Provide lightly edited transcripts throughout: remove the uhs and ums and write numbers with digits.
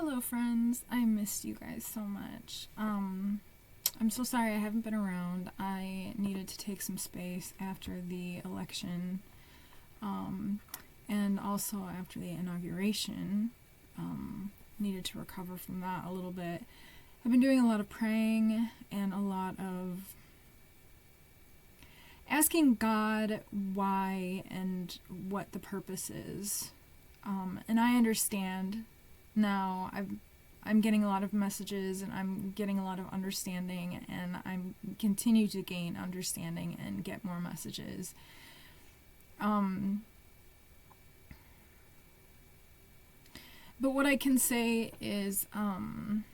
Hello friends, I missed you guys so much. I'm so sorry I haven't been around. I needed to take some space after the election, and also after the inauguration. Needed to recover from that a little bit. I've been doing a lot of praying and a lot of asking God why and what the purpose is. And I understand now. I'm getting a lot of messages and I'm getting a lot of understanding, and I'm continue to gain understanding and get more messages. But what I can say is, when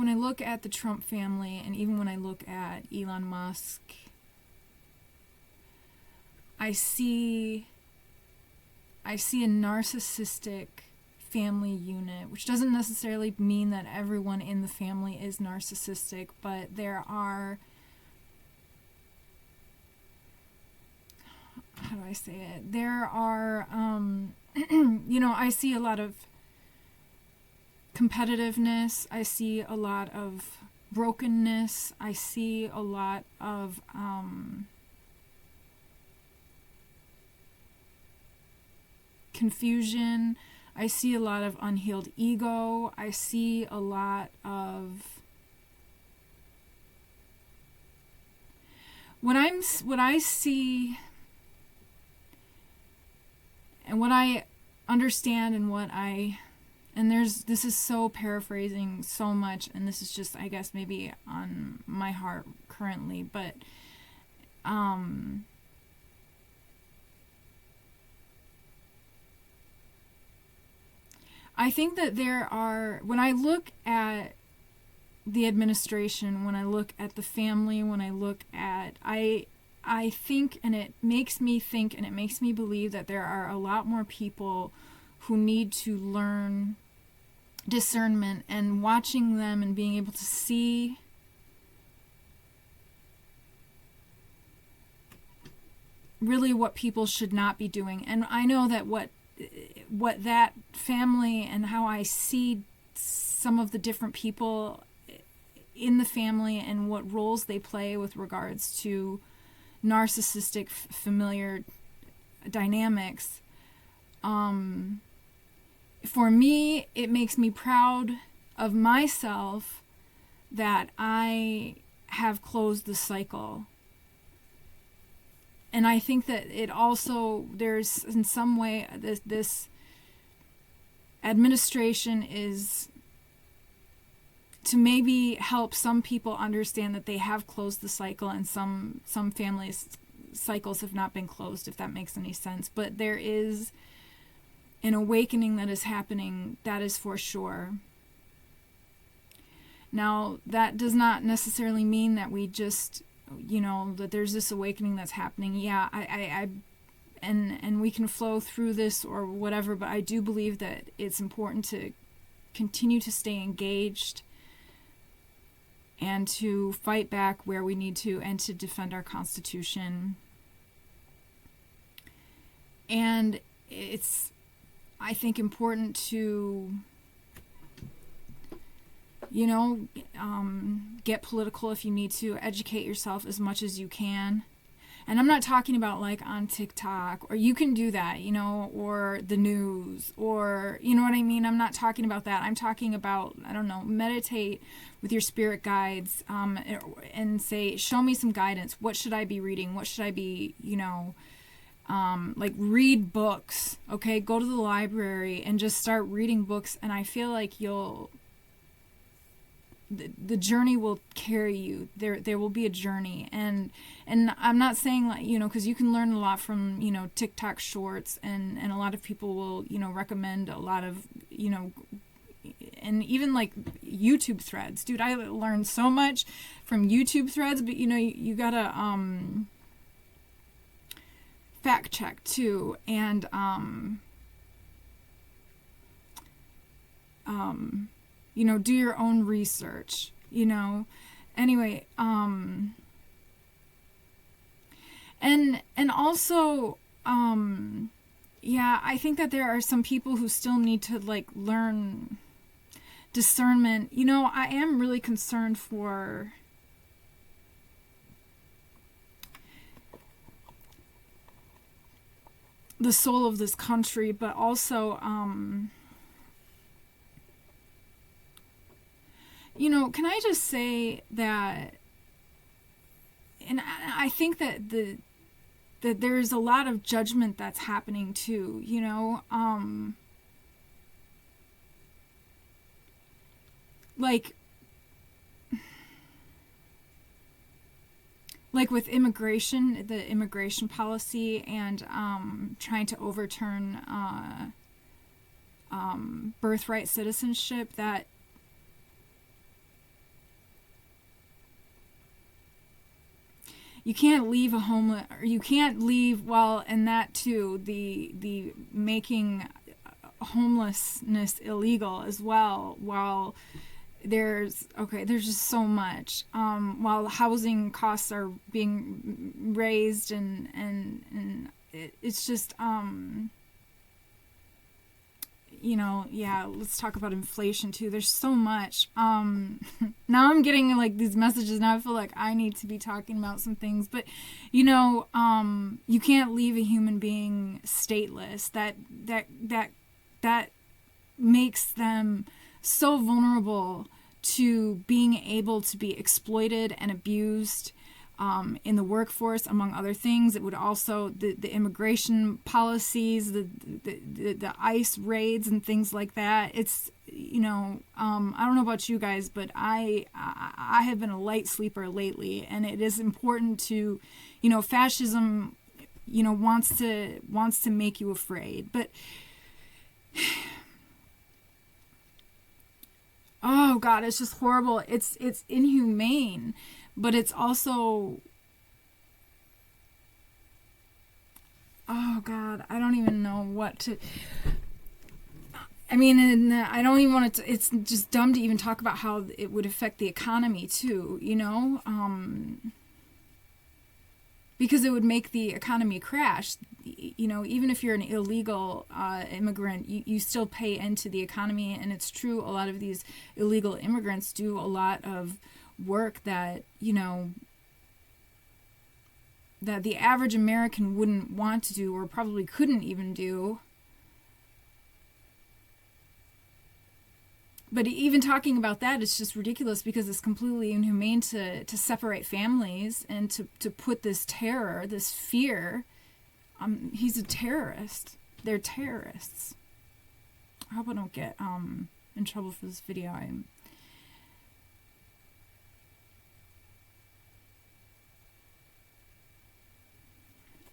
I look at the Trump family, and even when I look at Elon Musk, I see a narcissistic family unit, which doesn't necessarily mean that everyone in the family is narcissistic, but there are, how do I say it? There are, I see a lot of competitiveness. I see a lot of brokenness. I see a lot of, confusion. I see a lot of unhealed ego. I see a lot of what I see and what I understand and this is so paraphrasing so much, and this is just, I guess, maybe on my heart currently, but I think that when I look at the administration, when I look at the family, when I look at, I think, and it makes me think, and it makes me believe that there are a lot more people who need to learn discernment, and watching them and being able to see really what people should not be doing. And I know that what that family and how I see some of the different people in the family and what roles they play with regards to narcissistic familiar dynamics, for me, it makes me proud of myself that I have closed the cycle. And I think that it also, there's in some way, this administration is to maybe help some people understand that they have closed the cycle, and some families' cycles have not been closed, if that makes any sense. But there is an awakening that is happening, that is for sure. Now, that does not necessarily mean that we just, that there's this awakening that's happening. Yeah, and we can flow through this or whatever, but I do believe that it's important to continue to stay engaged and to fight back where we need to, and to defend our Constitution. And it's, I think, important to, get political if you need to, educate yourself as much as you can. And I'm not talking about like on TikTok, or you can do that, or the news, or, you know what I mean? I'm not talking about that. I'm talking about, I don't know, meditate with your spirit guides, and say, show me some guidance. What should I be reading? What should I be, read books, okay? Go to the library and just start reading books. And I feel like the journey will carry you. There will be a journey, and I'm not saying, like, because you can learn a lot from, TikTok shorts, and a lot of people will, recommend a lot of, and even like YouTube threads. Dude, I learned so much from YouTube threads, but you gotta fact check too, and do your own research, anyway, and also, yeah, I think that there are some people who still need to like learn discernment. You know, I am really concerned for the soul of this country, but also, you know, can I just say that, and I think that that there's a lot of judgment that's happening too, you know, like with immigration, the immigration policy, and trying to overturn birthright citizenship, that you can't leave a homeless, or you can't leave, well, and that too, the making homelessness illegal as well, while there's just so much, while housing costs are being raised, and it's just, you know, yeah, let's talk about inflation too. There's so much. Now I'm getting like these messages, now I feel like I need to be talking about some things, but you know, you can't leave a human being stateless. That makes them so vulnerable to being able to be exploited and abused in the workforce, among other things. It would also, the immigration policies, the ICE raids and things like that. It's, you know, I don't know about you guys, but I have been a light sleeper lately, and it is important to, you know, fascism, you know, wants to make you afraid, but oh God, it's just horrible. It's inhumane, but it's also, oh God, I don't even know what to, I mean, and I don't even want to, it's just dumb to even talk about how it would affect the economy too, you know, because it would make the economy crash. You know, even if you're an illegal immigrant, you still pay into the economy. And it's true, a lot of these illegal immigrants do a lot of work that, you know, that the average American wouldn't want to do, or probably couldn't even do. But even talking about that, it's just ridiculous, because it's completely inhumane to separate families and to put this terror, this fear. He's a terrorist. They're terrorists. I hope I don't get in trouble for this video.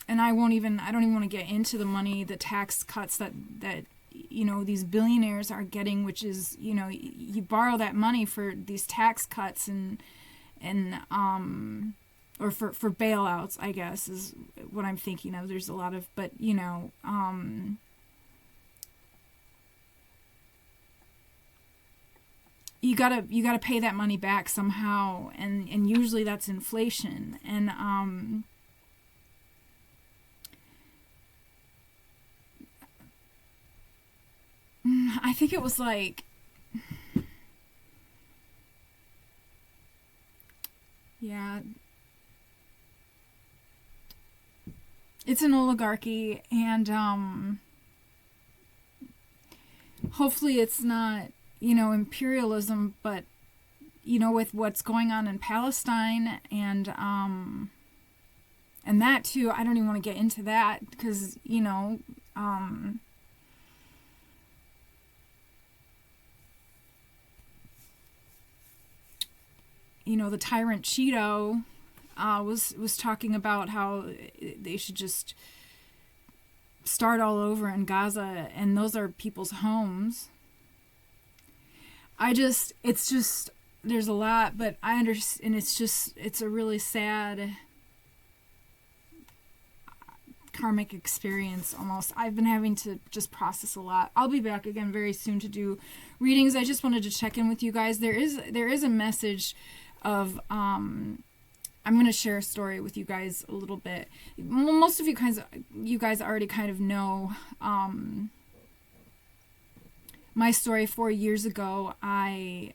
And I don't even want to get into the money, the tax cuts that you know, these billionaires are getting, which is, you know, you borrow that money for these tax cuts and or for bailouts, I guess, is what I'm thinking of. There's a lot of, but you know, you gotta pay that money back somehow, and usually that's inflation, and I think it was like, yeah, it's an oligarchy, and hopefully it's not, you know, imperialism, but you know, with what's going on in Palestine, and that too, I don't even want to get into that, because, you know, you know, the tyrant Cheeto was talking about how they should just start all over in Gaza, and those are people's homes. It's just, there's a lot, but I understand, and it's a really sad karmic experience almost. I've been having to just process a lot. I'll be back again very soon to do readings. I just wanted to check in with you guys. There is a message of I'm going to share a story with you guys a little bit. Most of you guys already kind of know my story. 4 years ago, I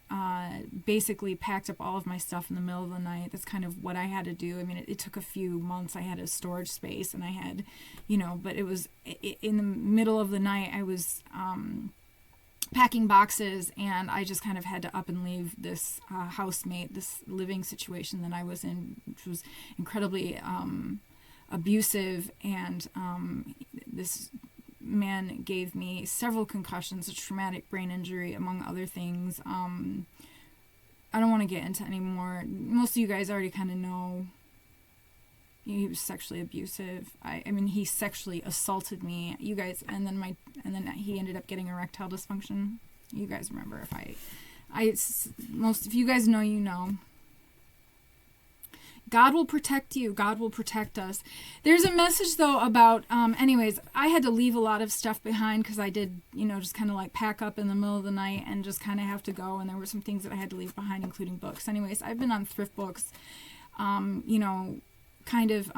basically packed up all of my stuff in the middle of the night. That's kind of what I had to do. I mean, it took a few months. I had a storage space, and I had, but it was in the middle of the night. I was packing boxes, and I just kind of had to up and leave this housemate, this living situation that I was in, which was incredibly abusive, and this man gave me several concussions, a traumatic brain injury, among other things. I don't want to get into any more. Most of you guys already kind of know. He was sexually abusive. I mean, he sexually assaulted me. You guys, and then he ended up getting erectile dysfunction. You guys remember? Most if you guys know, you know. God will protect you. God will protect us. There's a message though about. Anyways, I had to leave a lot of stuff behind because I did, just kind of like pack up in the middle of the night and just kind of have to go. And there were some things that I had to leave behind, including books. Anyways, I've been on thrift books. Kind of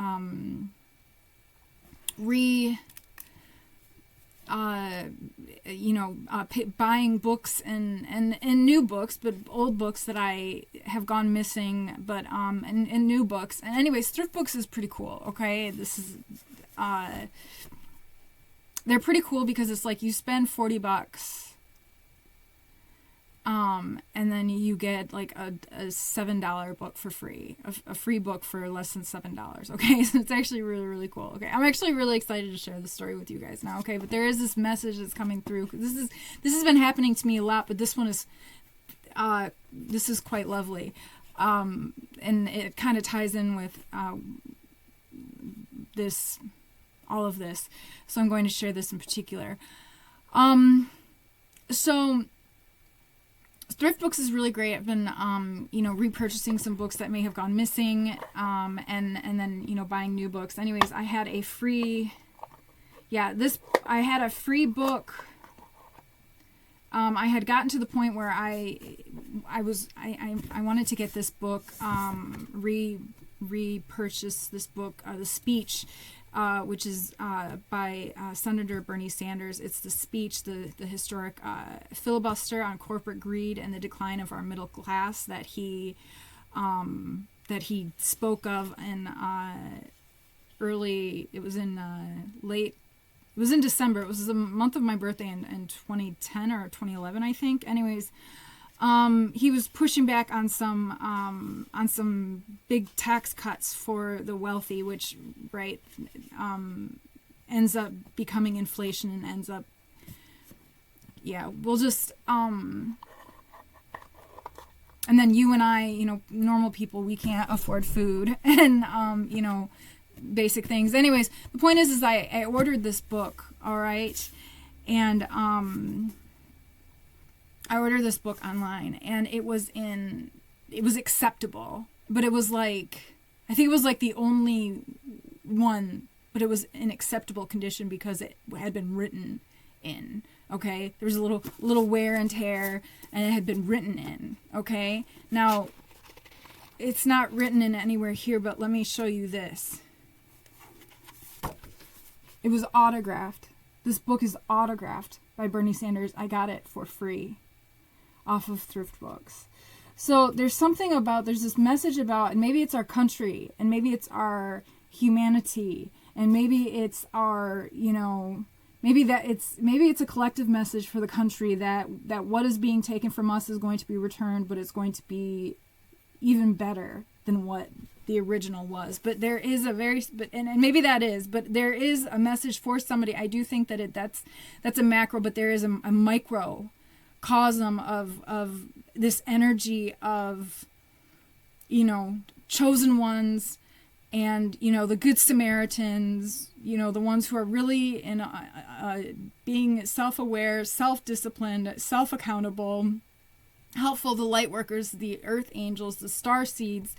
buying books and new books, but old books that I have gone missing, but and new books. And anyways, thrift books is pretty cool. Okay, this is they're pretty cool because it's like you spend $40. And then you get like a $7 book for free, a free book for less than $7. Okay, so it's actually really, really cool. Okay, I'm actually really excited to share this story with you guys now. Okay, but there is this message that's coming through. This has been happening to me a lot, but this one is this is quite lovely, and it kind of ties in with all of this. So I'm going to share this in particular. So thrift books is really great. I've been, repurchasing some books that may have gone missing, and then, buying new books. Anyways, I had a free book. I had gotten to the point where I wanted to get this book, repurchase this book, The Speech, which is by Senator Bernie Sanders. It's the speech, the historic filibuster on corporate greed and the decline of our middle class that he spoke of in it was in December. It was the month of my birthday in 2010 or 2011, I think. Anyways, he was pushing back on some big tax cuts for the wealthy, which ends up becoming inflation and ends up we'll just and then you and I, normal people, we can't afford food and basic things. Anyways, the point is I ordered this book, all right, and I ordered this book online, and it was acceptable, but it was I think it was the only one, but it was in acceptable condition because it had been written in. Okay, there was a little wear and tear, and it had been written in. Okay, now it's not written in anywhere here, but let me show you this. It was autographed. This book is autographed by Bernie Sanders. I got it for free off of thrift books. So there's this message about, and maybe it's our country, and maybe it's our humanity, and maybe it's our, maybe it's a collective message for the country that what is being taken from us is going to be returned, but it's going to be even better than what the original was. But there is and maybe that is, but there is a message for somebody. I do think that that's a macro, but there is a microcosm of this energy of, chosen ones, and, the good Samaritans, the ones who are really in being self-aware, self-disciplined, self-accountable, helpful, the light workers, the earth angels, the star seeds,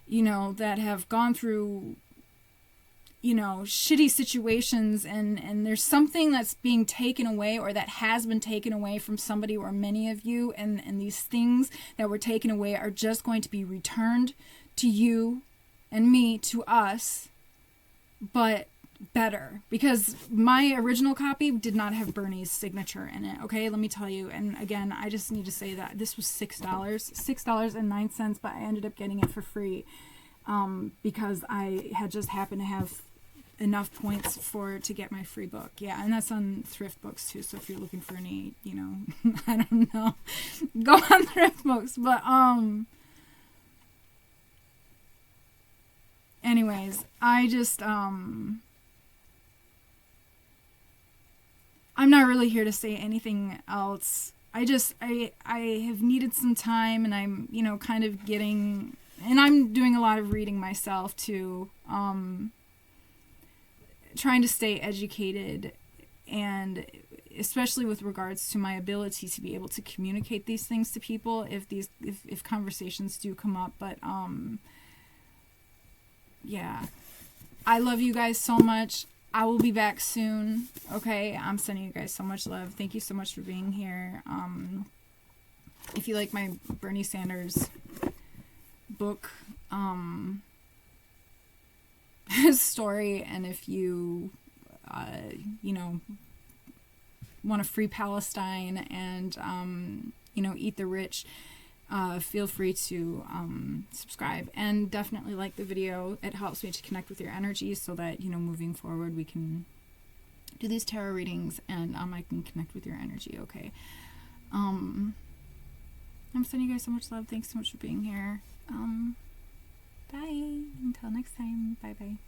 that have gone through, shitty situations, and there's something that's being taken away, or that has been taken away from somebody or many of you, and these things that were taken away are just going to be returned to you, and me to us, but better, because my original copy did not have Bernie's signature in it. Okay, let me tell you. And again, I just need to say that this was $6.09, but I ended up getting it for free, because I had just happened to have enough points to get my free book. Yeah, and that's on Thrift Books too. So if you're looking for any, I don't know, go on Thrift Books. But anyways, I just I'm not really here to say anything else. I have needed some time, and I'm kind of getting, and I'm doing a lot of reading myself too. Trying to stay educated, and especially with regards to my ability to be able to communicate these things to people if conversations do come up. But yeah, I love you guys so much. I will be back soon. Okay, I'm sending you guys so much love. Thank you so much for being here. If you like my Bernie Sanders book story, and if you want to free Palestine and eat the rich, feel free to subscribe, and definitely like the video. It helps me to connect with your energy, so that moving forward we can do these tarot readings, and I can connect with your energy. Okay, I'm sending you guys so much love. Thanks so much for being here. Bye. Until next time. Bye bye.